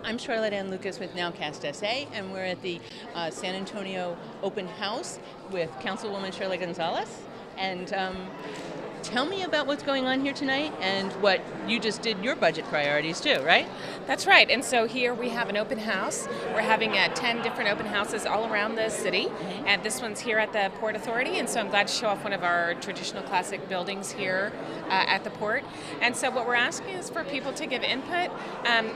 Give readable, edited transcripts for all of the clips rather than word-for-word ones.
I'm Charlotte Ann Lucas with Nowcast SA, and we're at the San Antonio Open House with Councilwoman Shirley Gonzalez. And tell me about what's going on here tonight and what you just did your budget priorities too, right? That's right. And so here we have an open house. We're having 10 different open houses all around the city. Mm-hmm. And this one's here at the Port Authority. And so I'm glad to show off one of our traditional classic buildings here at the port. And so what we're asking is for people to give input.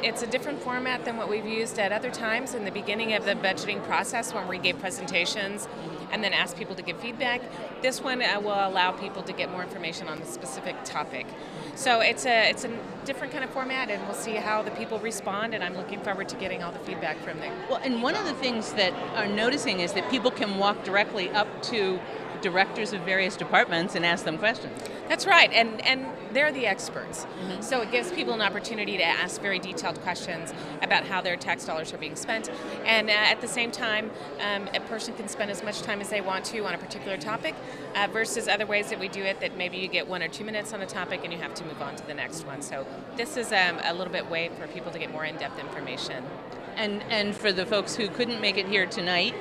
It's a different format than what we've used at other times in the beginning of the budgeting process when we gave presentations and then ask people to give feedback. This one will allow people to get more information on the specific topic. So it's a different kind of format, and we'll see how the people respond, and I'm looking forward to getting all the feedback from them. Well, and one of the things that I'm noticing is that people can walk directly up to directors of various departments and ask them questions. That's right, and they're the experts. Mm-hmm. So it gives people an opportunity to ask very detailed questions about how their tax dollars are being spent. And at the same time, a person can spend as much time as they want to on a particular topic versus other ways that we do it that maybe you get 1 or 2 minutes on a topic and you have to move on to the next one. So this is a little bit way for people to get more in-depth information. And for the folks who couldn't make it here tonight,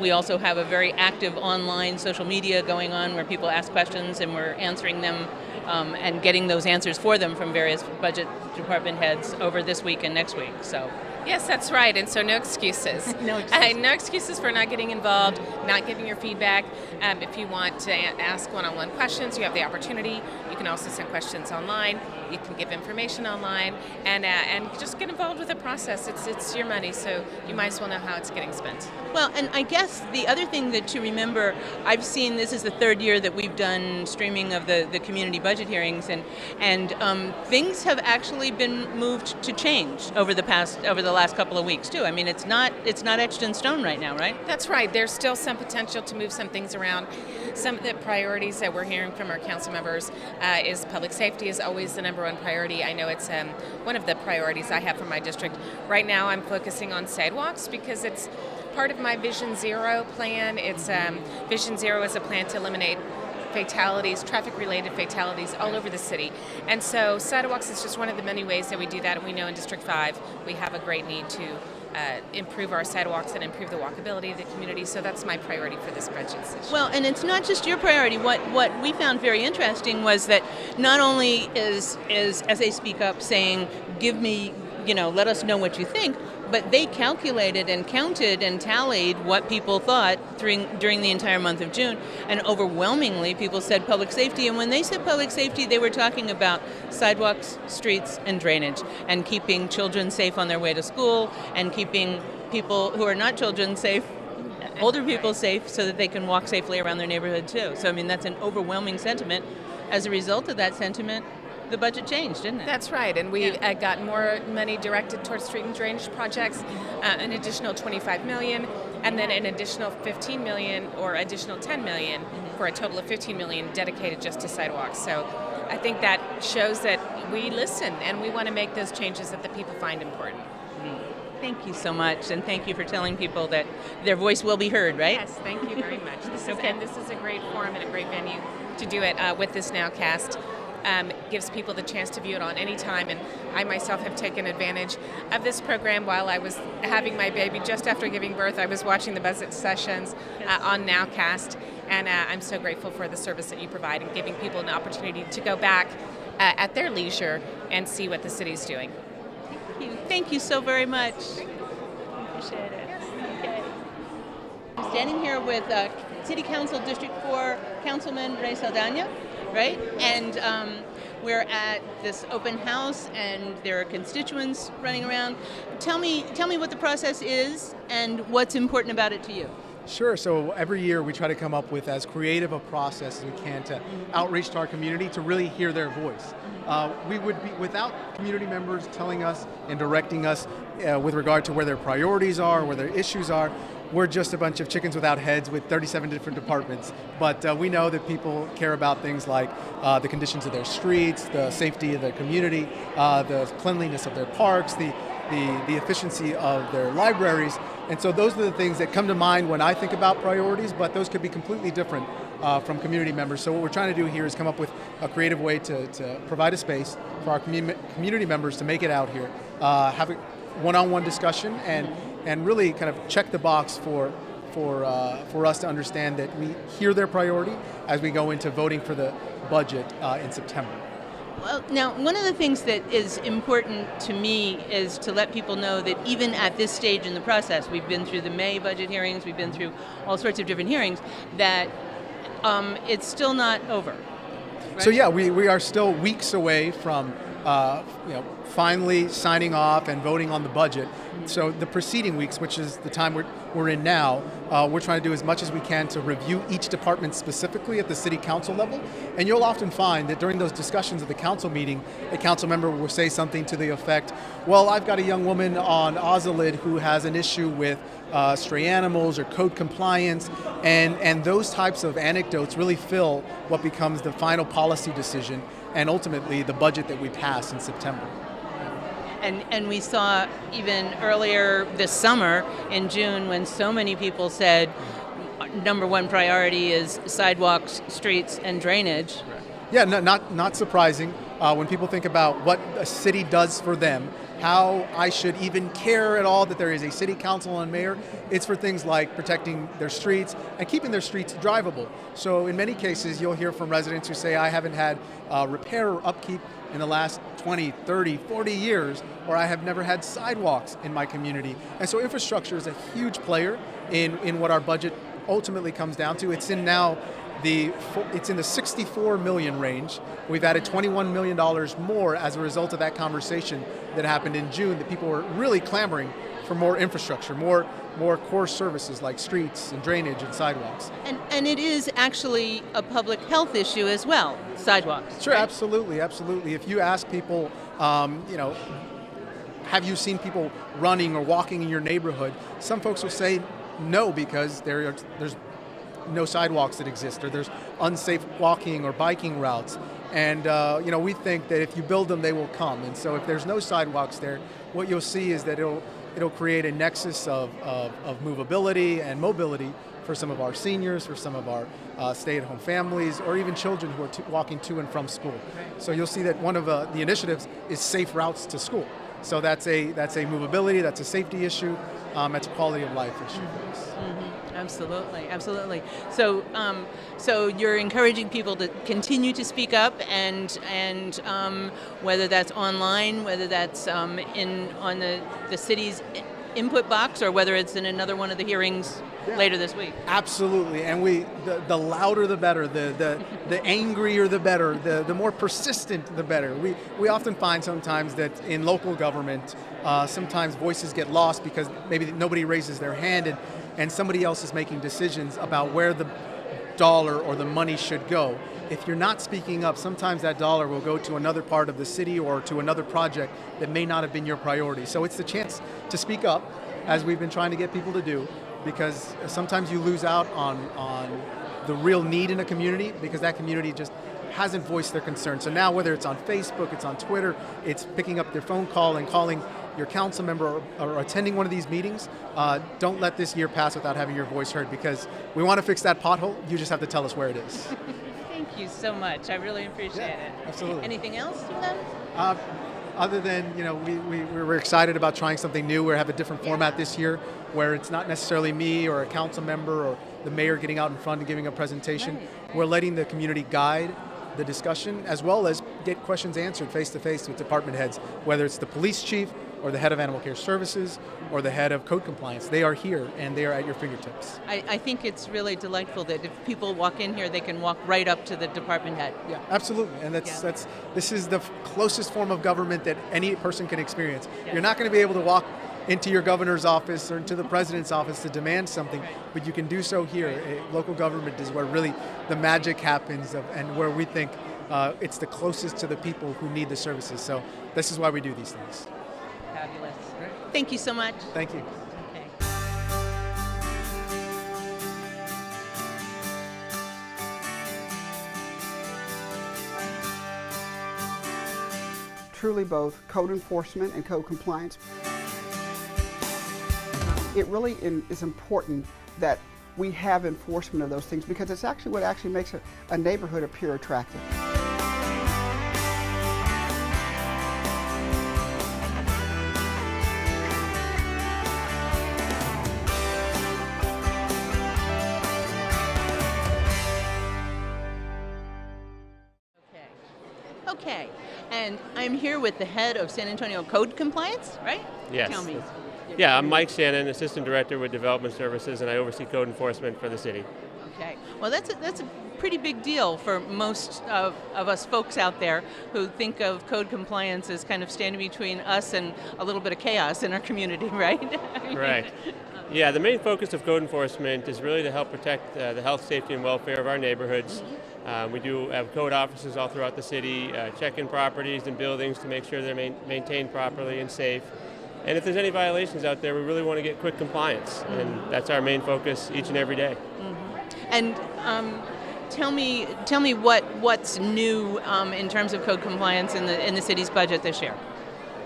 we also have a very active online social media going on where people ask questions and we're answering them and getting those answers for them from various budget department heads over this week and next week. So. Yes, that's right, and so no excuses. No excuses. No excuses for not getting involved, not giving your feedback. If you want to ask one-on-one questions, you have the opportunity. You can also send questions online. You can give information online, and just get involved with the process. It's your money, so you might as well know how it's getting spent. Well, and I guess the other thing that to remember, I've seen this is the third year that we've done streaming of the community budget hearings, and things have actually been moved to change over the last couple of weeks too. I mean, it's not etched in stone right now, right? That's right. There's still some potential to move some things around. Some of the priorities that we're hearing from our council members is public safety is always the number one priority. I know it's one of the priorities I have for my district. Right now I'm focusing on sidewalks because it's part of my Vision Zero plan. It's Vision Zero is a plan to eliminate fatalities, traffic-related fatalities all over the city. And so sidewalks is just one of the many ways that we do that, and we know in District 5 we have a great need to improve our sidewalks and improve the walkability of the community, so that's my priority for this budget session. Well, and it's not just your priority. What we found very interesting was that not only is as they speak up saying, give me, let us know what you think, but they calculated and counted and tallied what people thought during the entire month of June, and overwhelmingly people said public safety. And when they said public safety, they were talking about sidewalks, streets, and drainage, and keeping children safe on their way to school, and keeping people who are not children safe, older people safe, so that they can walk safely around their neighborhood too. So I mean, that's an overwhelming sentiment. As a result of that sentiment, the budget changed, didn't it? That's right, and we got more money directed towards street and drainage projects, an additional $25 million, and then an additional $15 million or additional $10 million for a total of $15 million dedicated just to sidewalks. So I think that shows that we listen and we want to make those changes that the people find important. Thank you so much, and thank you for telling people that their voice will be heard, right? Yes, thank you very much. And this is a great forum and a great venue to do it with this Nowcast. Gives people the chance to view it on any time, and I myself have taken advantage of this program while I was having my baby. Just after giving birth, I was watching the budget sessions on Nowcast, and I'm so grateful for the service that you provide and giving people an opportunity to go back at their leisure and see what the city's doing. Thank you so very much. Appreciate it. Okay. I'm standing here with City Council District 4 Councilman Ray Saldana. Right? And we're at this open house, and there are constituents running around. Tell me what the process is and what's important about it to you. Sure. So every year we try to come up with as creative a process as we can to outreach to our community to really hear their voice. We would be, without community members telling us and directing us with regard to where their priorities are, where their issues are, we're just a bunch of chickens without heads with 37 different departments. But we know that people care about things like the conditions of their streets, the safety of their community, the cleanliness of their parks, the efficiency of their libraries. And so those are the things that come to mind when I think about priorities, but those could be completely different from community members. So what we're trying to do here is come up with a creative way to provide a space for our community members to make it out here, have one-on-one discussion and really kind of check the box for us to understand that we hear their priority as we go into voting for the budget in September. Well, now, one of the things that is important to me is to let people know that even at this stage in the process, we've been through the May budget hearings, we've been through all sorts of different hearings, that it's still not over. Right? So yeah, we are still weeks away from finally signing off and voting on the budget. So the preceding weeks, which is the time we're in now, we're trying to do as much as we can to review each department specifically at the city council level. And you'll often find that during those discussions at the council meeting, a council member will say something to the effect, well, I've got a young woman on Ozalid who has an issue with stray animals or code compliance, and those types of anecdotes really fill what becomes the final policy decision and ultimately the budget that we pass in September. And we saw even earlier this summer in June when so many people said number one priority is sidewalks, streets, and drainage. Yeah, not surprising when people think about what a city does for them, how I should even care at all that there is a city council and mayor. It's for things like protecting their streets and keeping their streets drivable. So in many cases, you'll hear from residents who say, I haven't had repair or upkeep in the last 20, 30, 40 years, or I have never had sidewalks in my community. And so infrastructure is a huge player in what our budget ultimately comes down to. It's in the 64 million range. We've added $21 million more as a result of that conversation that happened in June, that people were really clamoring for more infrastructure, more core services like streets and drainage and sidewalks. And it is actually a public health issue as well, sidewalks. Sure, right? Absolutely. If you ask people, have you seen people running or walking in your neighborhood? Some folks will say no, because there's no sidewalks that exist, or there's unsafe walking or biking routes. And we think that if you build them, they will come. And so if there's no sidewalks there, what you'll see is that it'll create a nexus of movability and mobility for some of our seniors, for some of our stay-at-home families, or even children who are walking to and from school. So you'll see that one of the initiatives is safe routes to school. So that's a movability, that's a safety issue, that's a quality of life issue for us. Mm-hmm. Absolutely. So you're encouraging people to continue to speak up, and whether that's online, whether that's on the city's input box, or whether it's in another one of the hearings later this week. Absolutely, and the louder the better, the angrier the better, the more persistent the better. We often find sometimes that in local government, sometimes voices get lost because maybe nobody raises their hand and somebody else is making decisions about where the dollar or the money should go. If you're not speaking up, sometimes that dollar will go to another part of the city or to another project that may not have been your priority. So it's the chance to speak up, as we've been trying to get people to do, because sometimes you lose out on the real need in a community because that community just hasn't voiced their concern. So now, whether it's on Facebook, it's on Twitter, it's picking up their phone call and calling your council member or attending one of these meetings. Don't let this year pass without having your voice heard, because we want to fix that pothole. You just have to tell us where it is. Thank you so much. I really appreciate it. Absolutely. Anything else you have? Other than, we're excited about trying something new. We have a different format this year where it's not necessarily me or a council member or the mayor getting out in front and giving a presentation. Right. We're letting the community guide the discussion, as well as get questions answered face-to-face with department heads, whether it's the police chief or the head of animal care services or the head of code compliance. They are here and they are at your fingertips. I think it's really delightful that if people walk in here, they can walk right up to the department head. Yeah, absolutely. And this is the closest form of government that any person can experience. Yeah. You're not going to be able to walk into your governor's office or into the president's office to demand something, but you can do so here. Local government is where really the magic happens, and where we think it's the closest to the people who need the services. So this is why we do these things. Fabulous. Thank you so much. Thank you. Okay. Truly both code enforcement and code compliance. It really is important that we have enforcement of those things, because it's actually what actually makes a neighborhood appear attractive. Okay, and I'm here with the head of San Antonio Code Compliance, right? Yes. Tell me. Yeah, I'm Mike Shannon, Assistant Director with Development Services, and I oversee code enforcement for the city. Okay, well that's a pretty big deal for most of us folks out there who think of code compliance as kind of standing between us and a little bit of chaos in our community, right? Correct. Yeah, the main focus of code enforcement is really to help protect the health, safety, and welfare of our neighborhoods. We do have code officers all throughout the city, check-in properties and buildings to make sure they're maintained properly and safe. And if there's any violations out there, we really want to get quick compliance, and that's our main focus each and every day. And tell me what's new in terms of code compliance in the city's budget this year.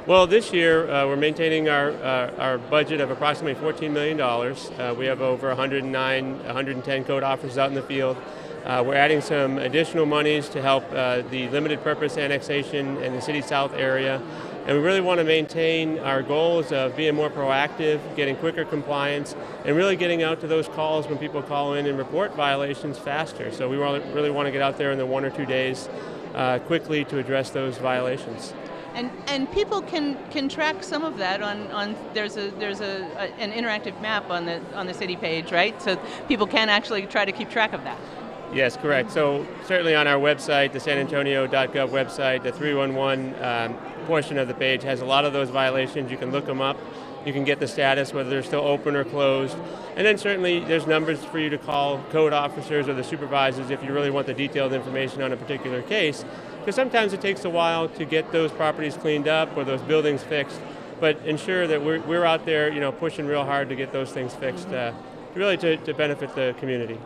Well, this year we're maintaining our budget of approximately $14 million. We have over 110 code officers out in the field. We're adding some additional monies to help the limited purpose annexation in the city south area. And we really want to maintain our goals of being more proactive, getting quicker compliance, and really getting out to those calls when people call in and report violations faster. So we really want to get out there in the 1 or 2 days quickly to address those violations. And people can track some of that on there's an interactive map on the city page, right? So people can actually try to keep track of that. Yes, correct. So certainly on our website, the sanantonio.gov website, the 311 portion of the page has a lot of those violations. You can look them up. You can get the status, whether they're still open or closed. And then certainly there's numbers for you to call code officers or the supervisors if you really want the detailed information on a particular case. Because sometimes it takes a while to get those properties cleaned up or those buildings fixed. But ensure that we're out there, pushing real hard to get those things fixed, really to benefit the community.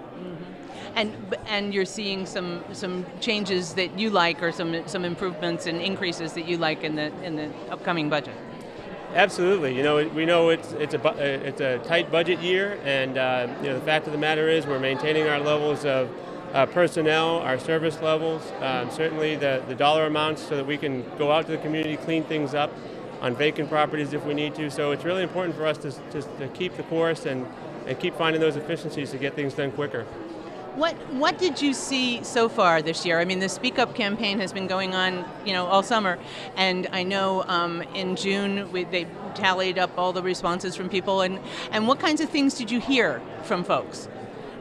And you're seeing some changes that you like, or some improvements and increases that you like in the upcoming budget. Absolutely. We know it's a tight budget year, and the fact of the matter is we're maintaining our levels of personnel, our service levels, certainly the dollar amounts, so that we can go out to the community, clean things up on vacant properties if we need to. So it's really important for us to keep the course and keep finding those efficiencies to get things done quicker. What did you see so far this year? I mean, the Speak Up campaign has been going on, all summer, and I know in June they tallied up all the responses from people. And what kinds of things did you hear from folks?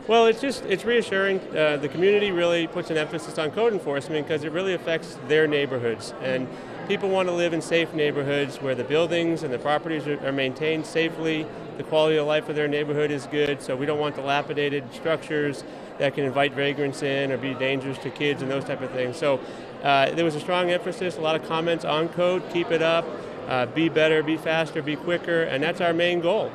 Well, it's reassuring. The community really puts an emphasis on code enforcement because it really affects their neighborhoods, and people want to live in safe neighborhoods where the buildings and the properties are maintained safely. The quality of life of their neighborhood is good, so we don't want dilapidated structures that can invite vagrants in or be dangerous to kids and those type of things. So there was a strong emphasis, a lot of comments on code, keep it up, be better, be faster, be quicker, and that's our main goal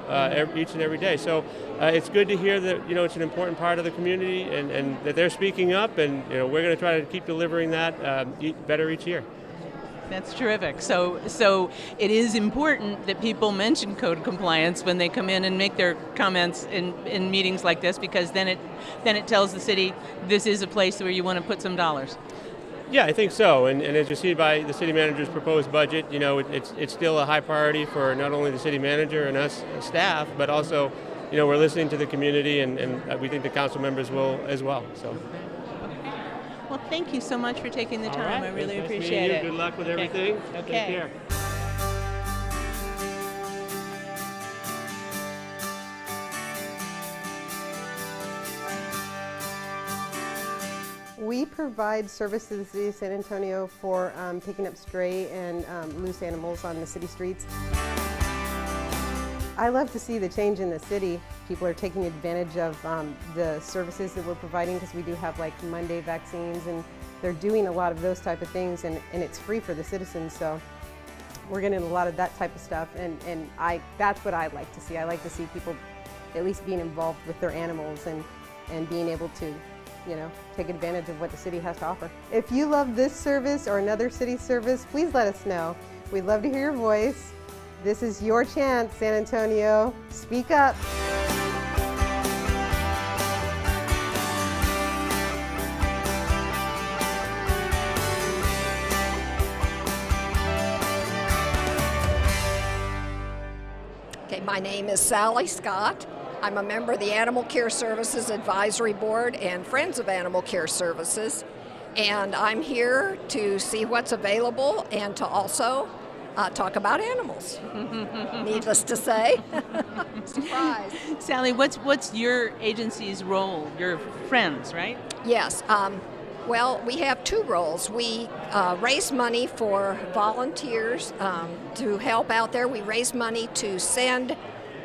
each and every day. So it's good to hear that it's an important part of the community and that they're speaking up, and we're going to try to keep delivering that better each year. That's terrific. So it is important that people mention code compliance when they come in and make their comments in meetings like this, because then it tells the city this is a place where you want to put some dollars. Yeah, I think so. And as you see by the city manager's proposed budget, it's still a high priority for not only the city manager and us staff, but also we're listening to the community, and we think the council members will as well. So. Well, thank you so much for taking the time. Right. I really Nice appreciate meeting it. you. Good luck with everything. Okay. Take care. We provide service to the city of San Antonio for picking up stray and loose animals on the city streets. I love to see the change in the city. People are taking advantage of the services that we're providing, because we do have like Monday vaccines, and they're doing a lot of those type of things, and it's free for the citizens. So we're getting a lot of that type of stuff, and that's what I like to see. I like to see people at least being involved with their animals and being able to take advantage of what the city has to offer. If you love this service or another city service, please let us know. We'd love to hear your voice. This is your chance, San Antonio. Speak up. Okay, my name is Sally Scott. I'm a member of the Animal Care Services Advisory Board and Friends of Animal Care Services. and I'm here to see what's available and to also talk about animals. Needless to say. Surprise. Sally, what's your agency's role? You're friends, right? Yes. Well, we have two roles. We raise money for volunteers to help out there. We raise money to send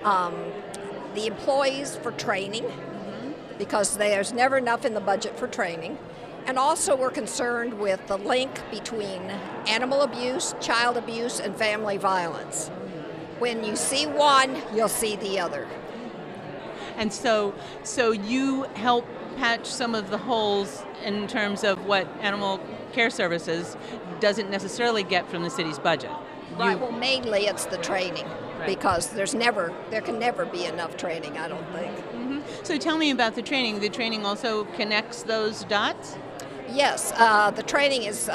the employees for training because there's never enough in the budget for training. And also we're concerned with the link between animal abuse, child abuse, and family violence. When you see one, you'll see the other. And so you help patch some of the holes in terms of what animal care services doesn't necessarily get from the city's budget. Right. Well, mainly it's the training, because there can never be enough training, I don't think. Mm-hmm. So tell me about the training. The training also connects those dots? Yes, the training is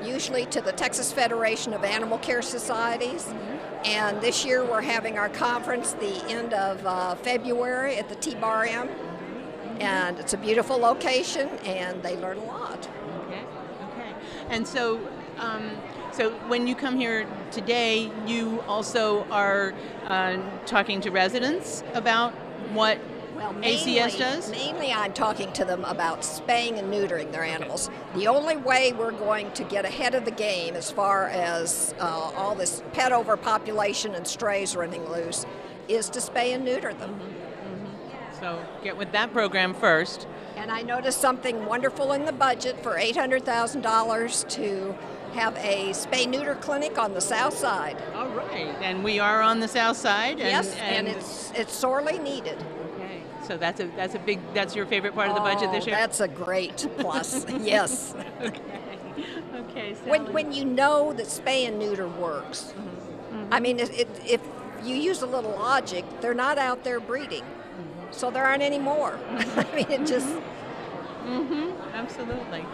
usually to the Texas Federation of Animal Care Societies, and this year we're having our conference the end of February at the T-Bar-M, and it's a beautiful location, and they learn a lot. Okay. And so when you come here today, you also are talking to residents about what ACS does? Mainly I'm talking to them about spaying and neutering their animals. The only way we're going to get ahead of the game as far as all this pet overpopulation and strays running loose is to spay and neuter them. So get with that program first. And I noticed something wonderful in the budget for $800,000 to have a spay-neuter clinic on the south side. All right, and we are on the south side. Yes, and it's sorely needed. Okay, so that's your favorite part of the budget this year? That's a great plus. Yes. Okay. When you know that spay and neuter works, I mean, if you use a little logic, they're not out there breeding, so there aren't any more. I mean, it just. Absolutely.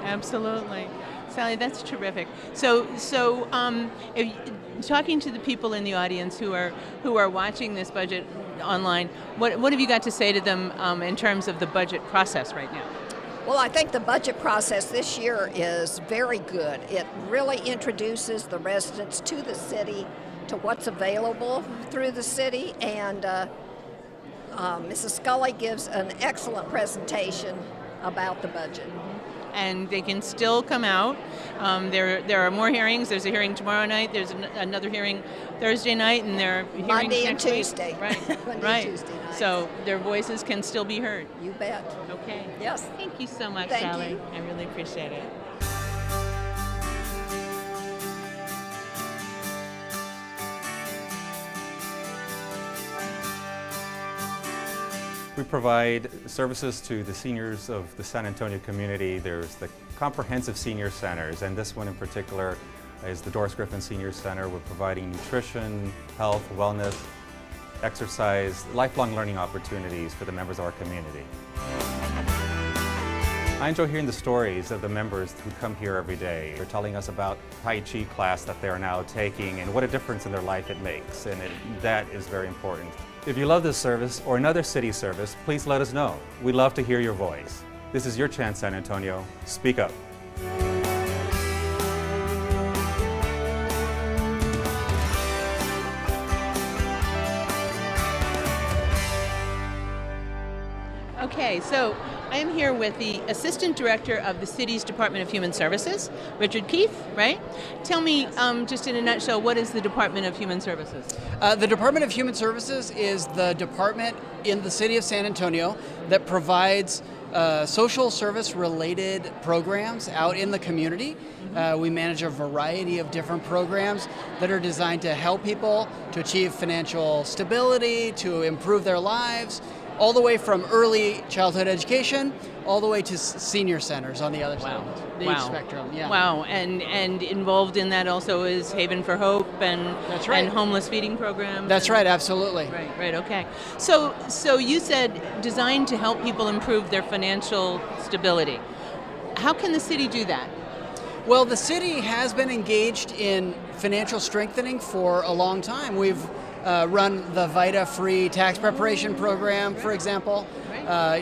Sally, that's terrific. So, talking to the people in the audience who are watching this budget online, what have you got to say to them in terms of the budget process right now? Well, I think the budget process this year is very good. It really introduces the residents to the city, to what's available through the city, and Mrs. Scully gives an excellent presentation about the budget. And they can still come out. There are more hearings. There's a hearing tomorrow night. There's another hearing Thursday night, and there are hearings Monday and next week. Tuesday. Right. Monday right. and Tuesday night. So their voices can still be heard. You bet. Okay. Yes. Thank you so much, Thank Sally. you. I really appreciate it. We provide services to the seniors of the San Antonio community. There's the comprehensive senior centers, and this one in particular is the Doris Griffin Senior Center. We're providing nutrition, health, wellness, exercise, lifelong learning opportunities for the members of our community. I enjoy hearing the stories of the members who come here every day. They're telling us about Tai Chi class that they're now taking and what a difference in their life it makes, and that is very important. If you love this service or another city service, please let us know. We'd love to hear your voice. This is your chance, San Antonio. Speak up. Okay, so I am here with the Assistant Director of the city's Department of Human Services, Richard Keefe, right? Tell me, just in a nutshell, what is the Department of Human Services? The Department of Human Services is the department in the city of San Antonio that provides social service related programs out in the community. We manage a variety of different programs that are designed to help people to achieve financial stability, to improve their lives, all the way from early childhood education all the way to senior centers on the other side of the spectrum. Yeah. Wow, and involved in that also is Haven for Hope and That's right. and homeless feeding programs. That's right, absolutely. Right, okay. So you said designed to help people improve their financial stability. How can the city do that? Well, the city has been engaged in financial strengthening for a long time. We've run the VITA free tax preparation program, for example.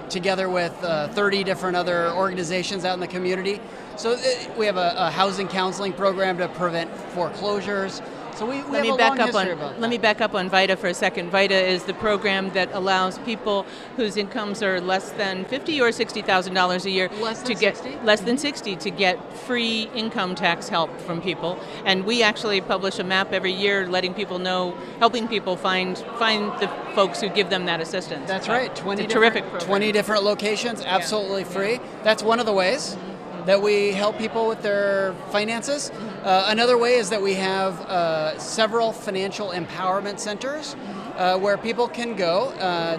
together with 30 different other organizations out in the community. So we have a housing counseling program to prevent foreclosures. So we have a long history about that. Let me back up on VITA for a second. VITA is the program that allows people whose incomes are less than $50,000 or $60,000 a year less than 60 to get free income tax help from people. And we actually publish a map every year, letting people know, helping people find the folks who give them that assistance. That's right. Terrific program. 20 different locations, absolutely free. That's one of the ways that we help people with their finances. Another way is that we have several financial empowerment centers where people can go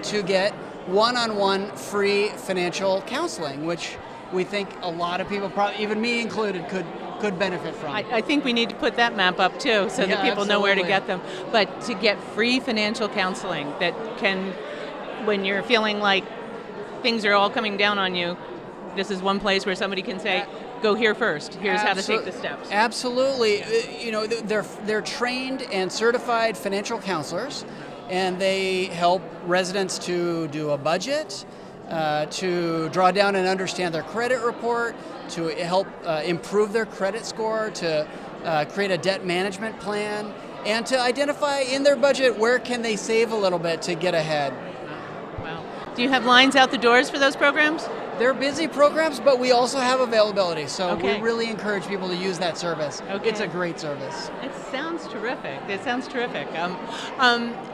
to get one-on-one free financial counseling, which we think a lot of people, probably even me included, could benefit from. I think we need to put that map up too, so that people know where to get them. But to get free financial counseling that can, when you're feeling like things are all coming down on you, this is one place where somebody can say, go here first. Here's how to take the steps. Absolutely. You know, they're trained and certified financial counselors, and they help residents to do a budget, to draw down and understand their credit report, to help improve their credit score, to create a debt management plan, and to identify in their budget where can they save a little bit to get ahead. Wow. Do you have lines out the doors for those programs? They're busy programs, but we also have availability, so we really encourage people to use that service. Okay. It's a great service. It sounds terrific.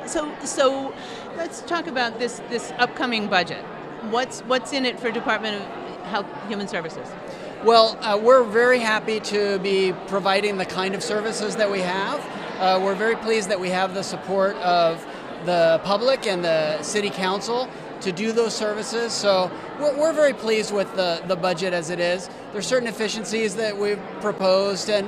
So let's talk about this upcoming budget. What's in it for Department of Health Human Services? Well, we're very happy to be providing the kind of services that we have. We're very pleased that we have the support of the public and the City Council to do those services. So we're very pleased with the budget as it is. There's certain efficiencies that we've proposed and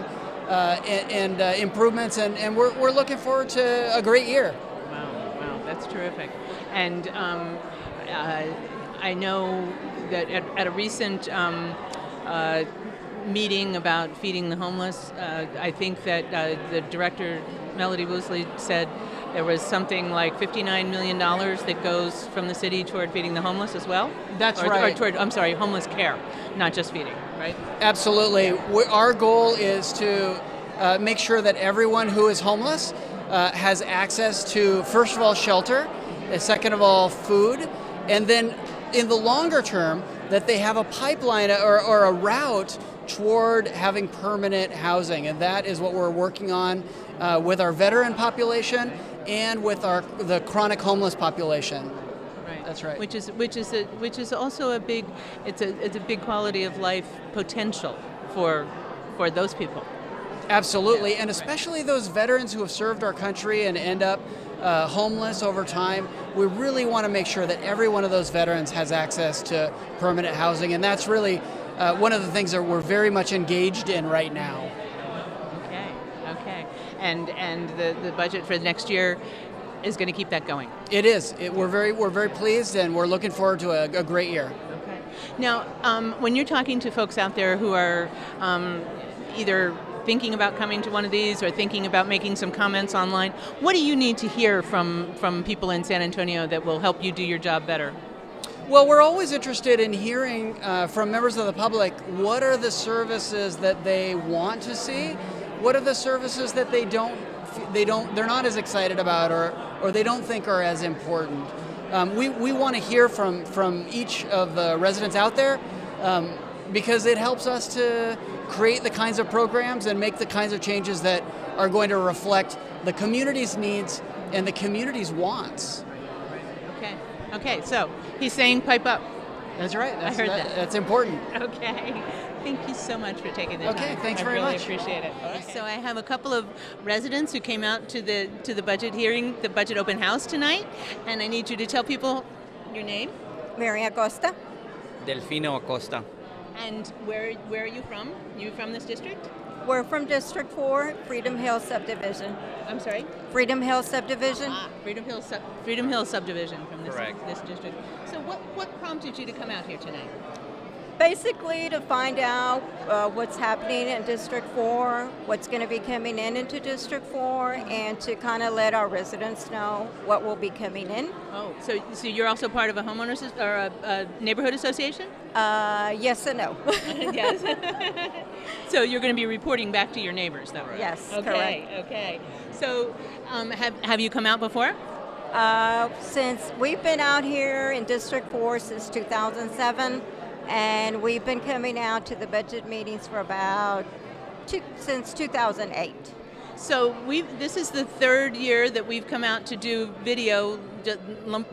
improvements, and we're looking forward to a great year. Wow, that's terrific. And I know that at a recent meeting about feeding the homeless, I think that the director, Melody Woosley, said there was something like $59 million that goes from the city toward feeding the homeless as well? That's right. Or toward, homeless care, not just feeding, right? Absolutely. Our goal is to make sure that everyone who is homeless has access to, first of all, shelter, second of all, food, and then in the longer term, that they have a pipeline or a route toward having permanent housing. And that is what we're working on with our veteran population and with the chronic homeless population. Right. That's right. Which is also a big quality of life potential for those people. Absolutely, and especially those veterans who have served our country and end up homeless over time. We really want to make sure that every one of those veterans has access to permanent housing, and that's really one of the things that we're very much engaged in right now. Okay. And the budget for the next year is going to keep that going. It is. We're very pleased, and we're looking forward to a great year. Okay. Now, when you're talking to folks out there who are either thinking about coming to one of these or thinking about making some comments online, what do you need to hear from people in San Antonio that will help you do your job better? Well, we're always interested in hearing from members of the public what are the services that they want to see, what are the services that they're not as excited about or they don't think are as important. We want to hear from each of the residents out there because it helps us to create the kinds of programs and make the kinds of changes that are going to reflect the community's needs and the community's wants. Okay, so he's saying pipe up. That's right. I heard that. That's important. Okay. Thank you so much for taking the time. Okay, thanks very much. much. I really appreciate it. Okay. So I have a couple of residents who came out to the budget hearing, the budget open house tonight, and I need you to tell people your name. Mary Acosta. Delfino Acosta. And where are you from? You from this district? We're from District 4, Freedom Hill Subdivision. I'm sorry? Freedom Hill Subdivision. Freedom Hill Subdivision from this Correct. district. So what prompted you to come out here tonight? Basically, to find out what's happening in District 4, what's going to be coming into District 4, and to kind of let our residents know what will be coming in. Oh, so you're also part of a homeowners or a neighborhood association? Yes and no. Yes. So you're going to be reporting back to your neighbors, though, right? Yes, okay, correct. Okay. So have you come out before? Since we've been out here in District 4 since 2007, and we've been coming out to the budget meetings for about since 2008. So this is the third year that we've come out to do video,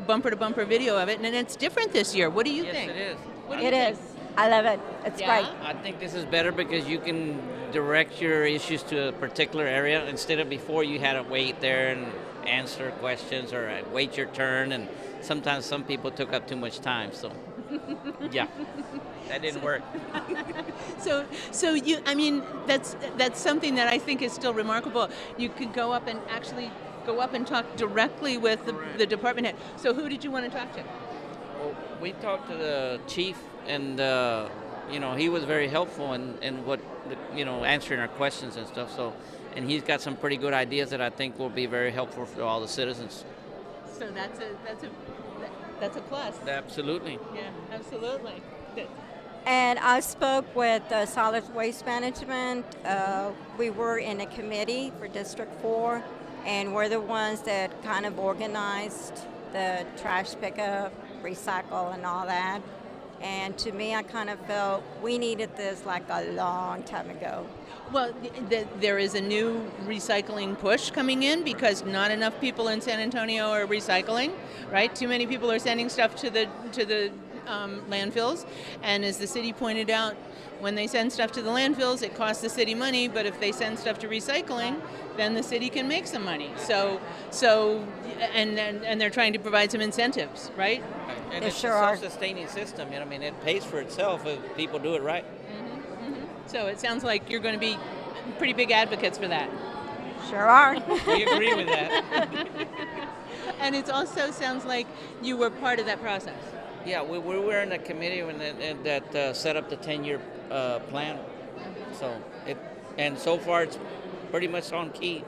bumper to bumper video of it, and it's different this year. What do you think? Yes, it is. What do you think? I love it. It's great. I think this is better because you can direct your issues to a particular area instead of before you had to wait there and answer questions or wait your turn, and sometimes some people took up too much time. So, yeah, that didn't work. So that's something that I think is still remarkable. You could go up and talk directly with the department head. So who did you want to talk to? Well, we talked to the chief, and he was very helpful in what answering our questions and stuff. So, and he's got some pretty good ideas that I think will be very helpful for all the citizens. So that's a plus. Absolutely. Yeah, absolutely. Good. And I spoke with Solid Waste Management. We were in a committee for District 4, and we're the ones that kind of organized the trash pickup, recycle, and all that. And to me, I kind of felt we needed this like a long time ago. Well, there is a new recycling push coming in because not enough people in San Antonio are recycling, right? Too many people are sending stuff to the landfills, and as the city pointed out, when they send stuff to the landfills, it costs the city money. But if they send stuff to recycling, then the city can make some money. And they're trying to provide some incentives, right? And it's sure a are. self-sustaining system. It pays for itself if people do it right. So it sounds like you're going to be pretty big advocates for that. Sure are. We agree with that. And it also sounds like you were part of that process. Yeah, we were in a committee that set up the 10-year plan. So far it's pretty much on key.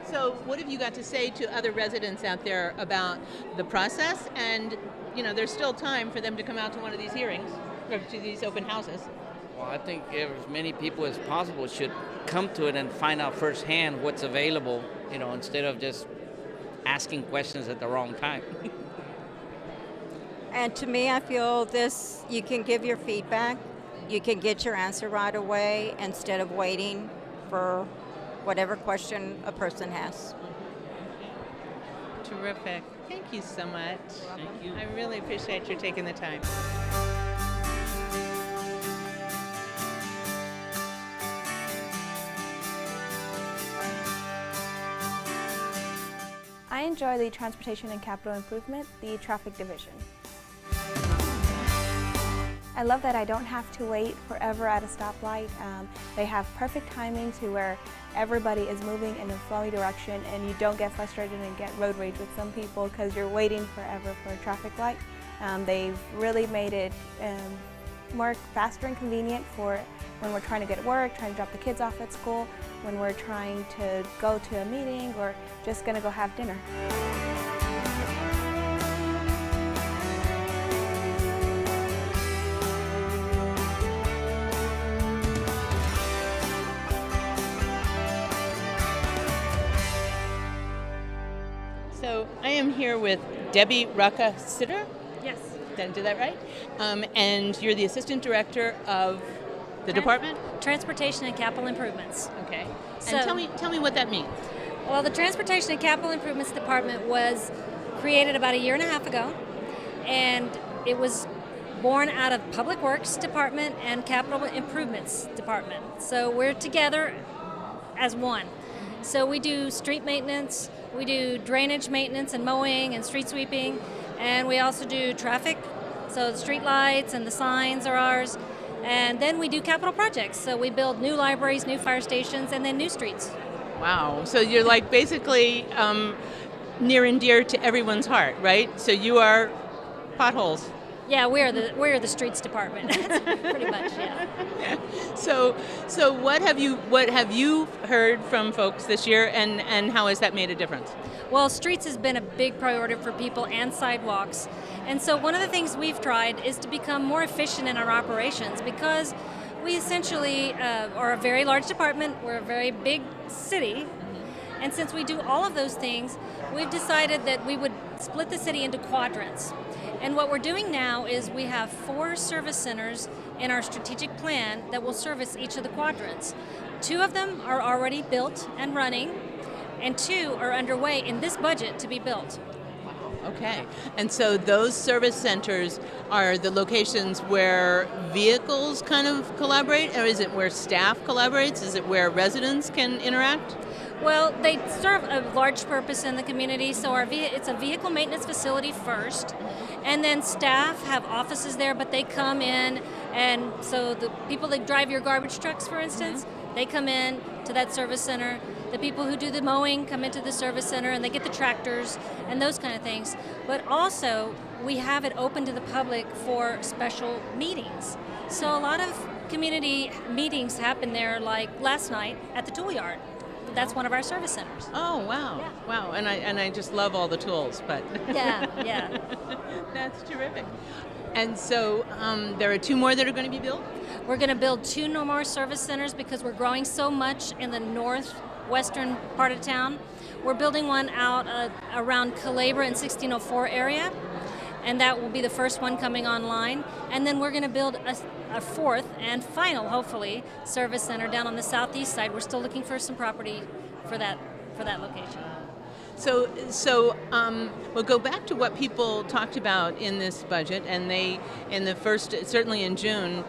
So what have you got to say to other residents out there about the process? And, there's still time for them to come out to one of these hearings, or to these open houses. Well, I think as many people as possible should come to it and find out firsthand what's available, instead of just asking questions at the wrong time. And to me, I feel this, you can give your feedback, you can get your answer right away instead of waiting for whatever question a person has. Terrific. Thank you so much. Thank you. I really appreciate you taking the time. I enjoy the Transportation and Capital Improvement, the Traffic Division. I love that I don't have to wait forever at a stoplight. They have perfect timing to where everybody is moving in a flowy direction and you don't get frustrated and get road rage with some people because you're waiting forever for a traffic light. They've really made it more faster and convenient for when we're trying to get to work, trying to drop the kids off at school, when we're trying to go to a meeting or just going to go have dinner. So I am here with Debbie Rocca Sitter. Yes. Did I do that right? And you're the assistant director of the department? Transportation and Capital Improvements. Okay. So, and tell me what that means. Well, the Transportation and Capital Improvements Department was created about 1.5 years ago, and it was born out of Public Works Department and Capital Improvements Department. So we're together as one. So we do street maintenance, we do drainage maintenance and mowing and street sweeping, and we also do traffic. So the street lights and the signs are ours. And then we do capital projects. So we build new libraries, new fire stations, and then new streets. Wow. So you're like basically near and dear to everyone's heart, right? So you are potholes. Yeah, we're the streets department, pretty much. Yeah. So what have you heard from folks this year, and how has that made a difference? Well, streets has been a big priority for people, and sidewalks. And so one of the things we've tried is to become more efficient in our operations, because we essentially are a very large department. We're a very big city. And since we do all of those things, we've decided that we would split the city into quadrants. And what we're doing now is we have 4 service centers in our strategic plan that will service each of the quadrants. 2 of them are already built and running, and 2 are underway in this budget to be built. Okay, and so those service centers are the locations where vehicles kind of collaborate, or is it where staff collaborates? Is it where residents can interact? Well, they serve a large purpose in the community, so it's a vehicle maintenance facility first, and then staff have offices there, but they come in, and so the people that drive your garbage trucks, for instance, they come in to that service center. The people who do the mowing come into the service center, and they get the tractors and those kind of things. But also, we have it open to the public for special meetings. So a lot of community meetings happen there, like last night at the tool yard. That's one of our service centers. Oh, wow. Yeah. Wow, and I just love all the tools, but... Yeah. That's terrific. And so there are 2 more that are going to be built? We're going to build 2 more service centers because we're growing so much in the northwestern part of town. We're building one out around Calabria and 1604 area, and that will be the first one coming online. And then we're going to build a 4th and final, hopefully, service center down on the southeast side. We're still looking for some property for that location. So we'll go back to what people talked about in this budget, and certainly in June,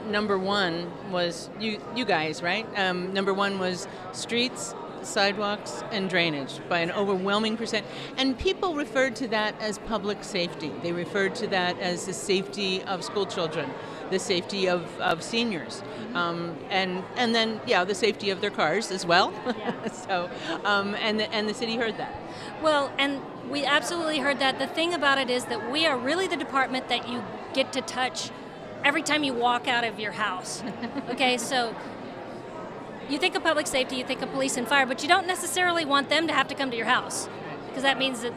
number 1 was you guys, right? Number 1 was streets, sidewalks, and drainage by an overwhelming percent. And people referred to that as public safety. They referred to that as the safety of school children, the safety of seniors, and then the safety of their cars as well. Yeah. So and the city heard that. Well, and we absolutely heard that. The thing about it is that we are really the department that you get to touch every time you walk out of your house. Okay, so you think of public safety, you think of police and fire, but you don't necessarily want them to have to come to your house, because that means that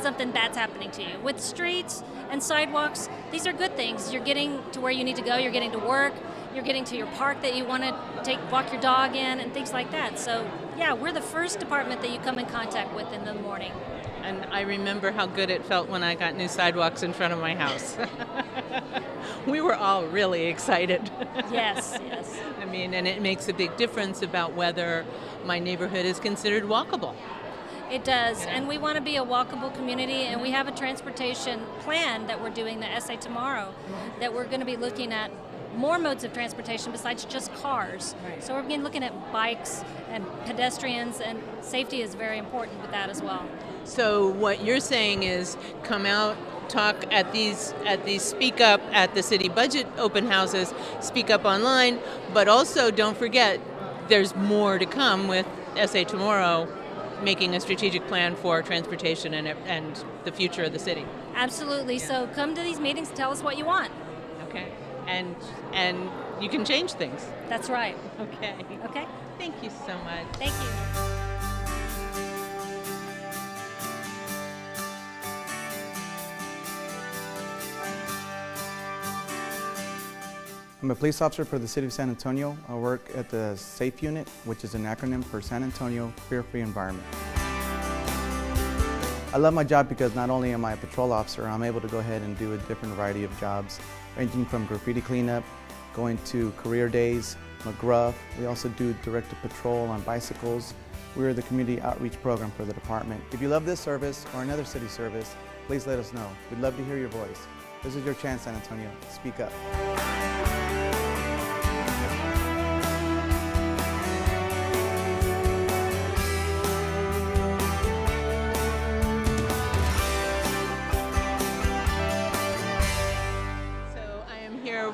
something bad's happening to you. With streets and sidewalks, these are good things. You're getting to where you need to go, you're getting to work, you're getting to your park that you want to walk your dog in, and things like that. So yeah, we're the first department that you come in contact with in the morning. And I remember how good it felt when I got new sidewalks in front of my house. We were all really excited. Yes. I mean, and it makes a big difference about whether my neighborhood is considered walkable. It does, and we want to be a walkable community, and we have a transportation plan that we're doing, the SA Tomorrow, that we're going to be looking at more modes of transportation besides just cars. Right. So we're going to be looking at bikes and pedestrians, and safety is very important with that as well. So what you're saying is come out, talk at these speak up at the city budget open houses, speak up online, but also don't forget there's more to come with SA Tomorrow, making a strategic plan for transportation and the future of the city. Absolutely. Yeah. So come to these meetings, tell us what you want. Okay. And you can change things. That's right. Okay. Thank you so much. Thank you. I'm a police officer for the City of San Antonio. I work at the SAFE unit, which is an acronym for San Antonio Fear-Free Environment. I love my job because not only am I a patrol officer, I'm able to go ahead and do a different variety of jobs, ranging from graffiti cleanup, going to career days, McGruff. We also do directed patrol on bicycles. We're the community outreach program for the department. If you love this service or another city service, please let us know. We'd love to hear your voice. This is your chance, San Antonio. Speak up.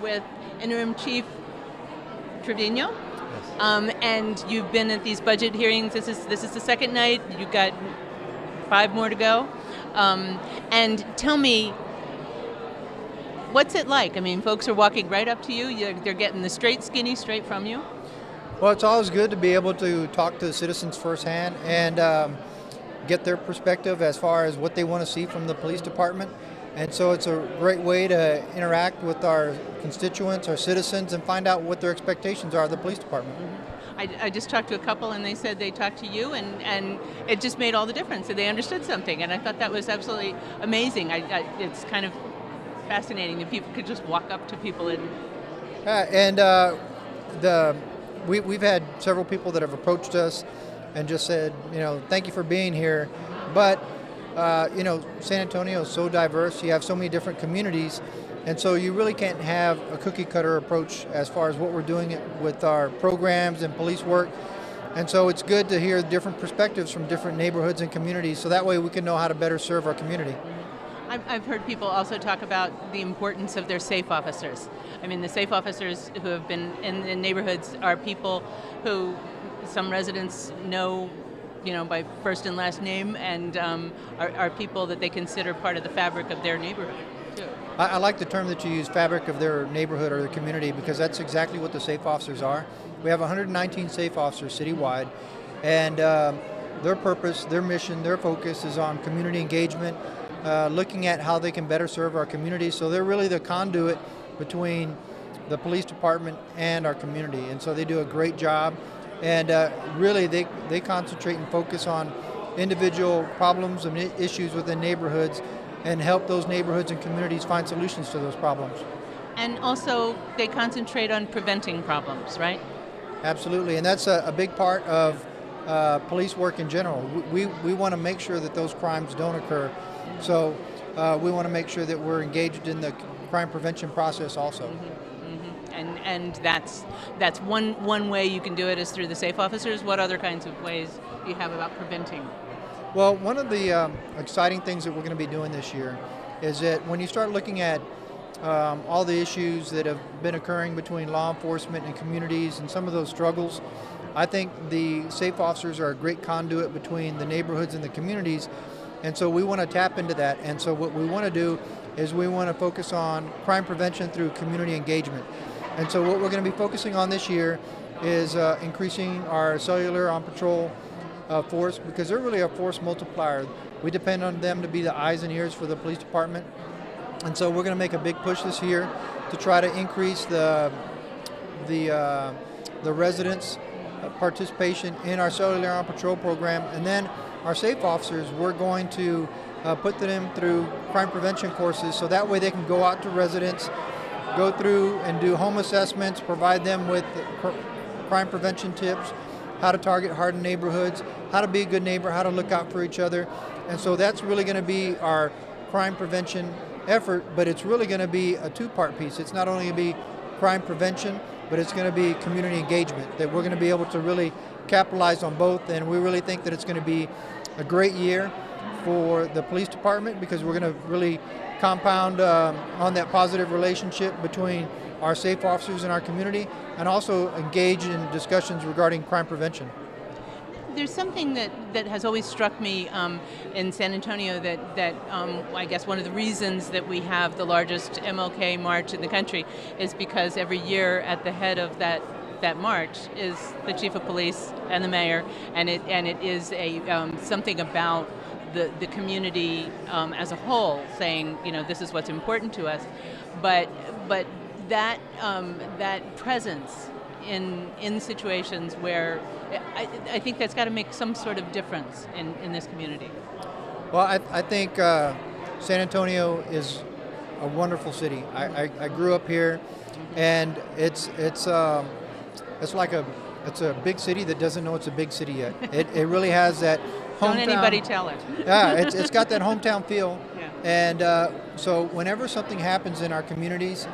With Interim Chief Trevino, and you've been at these budget hearings. This is the second night. You've got 5 more to go, and tell me, What's it like? I mean, folks are walking right up to you. They're getting the straight skinny straight from you. Well, it's always good to be able to talk to the citizens firsthand and get their perspective as far as what they want to see from the police department. And so it's a great way to interact with our constituents, our citizens, and find out what their expectations are of the police department. I just talked to a couple and they said they talked to you and it just made all the difference. They understood something, and I thought that was absolutely amazing. It's kind of fascinating that people could just walk up to people We've had several people that have approached us and just said, thank you for being here. But, San Antonio is so diverse. You have so many different communities. And so you really can't have a cookie cutter approach as far as what we're doing with our programs and police work. And so it's good to hear different perspectives from different neighborhoods and communities, so that way we can know how to better serve our community. I've heard people also talk about the importance of their safe officers. I mean, the safe officers who have been in the neighborhoods are people who some residents know, by first and last name, and are people that they consider part of the fabric of their neighborhood, too. I like the term that you use, fabric of their neighborhood or their community, because that's exactly what the safe officers are. We have 119 safe officers citywide, and their purpose, their mission, their focus is on community engagement, looking at how they can better serve our community. So they're really the conduit between the police department and our community, and so they do a great job. And really they concentrate and focus on individual problems and issues within neighborhoods and help those neighborhoods and communities find solutions to those problems. And also they concentrate on preventing problems, right? Absolutely, and that's a big part of police work in general. We want to make sure that those crimes don't occur. So we want to make sure that we're engaged in the crime prevention process also. And that's one way you can do it is through the safe officers. What other kinds of ways do you have about preventing? Well, one of the exciting things that we're going to be doing this year is that when you start looking at all the issues that have been occurring between law enforcement and communities and some of those struggles, I think the safe officers are a great conduit between the neighborhoods and the communities, and so we want to tap into that. And so what we want to do is we want to focus on crime prevention through community engagement. And so what we're going to be focusing on this year is increasing our cellular on patrol force, because they're really a force multiplier. We depend on them to be the eyes and ears for the police department. And so we're going to make a big push this year to try to increase the residents' participation in our cellular on patrol program. And then our safe officers, we're going to put them through crime prevention courses, so that way they can go out to residents, go through and do home assessments, provide them with crime prevention tips, how to target hardened neighborhoods, how to be a good neighbor, how to look out for each other. And so that's really going to be our crime prevention effort, but it's really going to be a two-part piece. It's not only going to be crime prevention, but it's going to be community engagement, that we're going to be able to really capitalize on both. And we really think that it's going to be a great year for the police department, because we're going to really compound on that positive relationship between our safe officers and our community, and also engage in discussions regarding crime prevention. There's something that has always struck me in San Antonio that I guess one of the reasons that we have the largest MLK march in the country is because every year at the head of that march is the chief of police and the mayor, and it is a something about the community as a whole saying, this is what's important to us, but that presence in situations where I think that's got to make some sort of difference in this community. Well, I think San Antonio is a wonderful city. I grew up here, and it's a big city that doesn't know it's a big city yet. It really has that hometown. Don't anybody tell it. Yeah, it's got that hometown feel. Yeah. And so whenever something happens in our communities,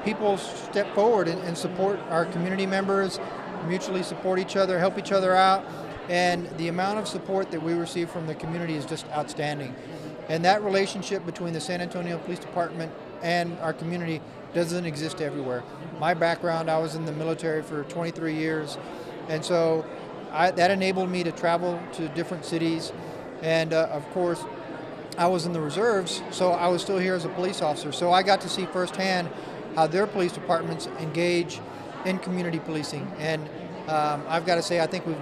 people step forward and support our community members, mutually support each other, help each other out. And the amount of support that we receive from the community is just outstanding. And that relationship between the San Antonio Police Department and our community doesn't exist everywhere. My background, I was in the military for 23 years. And so that enabled me to travel to different cities. And of course, I was in the reserves, so I was still here as a police officer. So I got to see firsthand how their police departments engage in community policing. And I've got to say, I think we've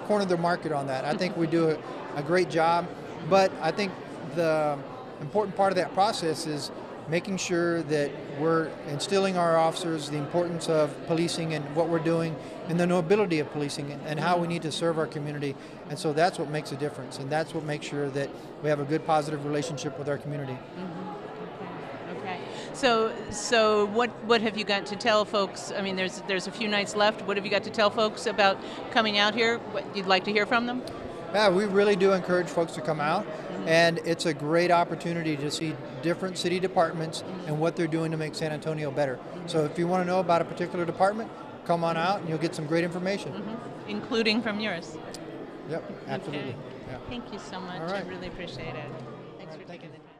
cornered the market on that. I think we do a great job, but I think the important part of that process is making sure that we're instilling our officers the importance of policing and what we're doing and the nobility of policing and how we need to serve our community. And so that's what makes a difference, and that's what makes sure that we have a good, positive relationship with our community. Okay. So what have you got to tell folks? I mean, there's a few nights left. What have you got to tell folks about coming out here? What you'd like to hear from them? Yeah, we really do encourage folks to come out, and it's a great opportunity to see different city departments and what they're doing to make San Antonio better. So if you want to know about a particular department, come on out and you'll get some great information. Including from yours. Yep, absolutely. Okay. Yeah. Thank you so much. All right. I really appreciate it. Thanks for taking the time.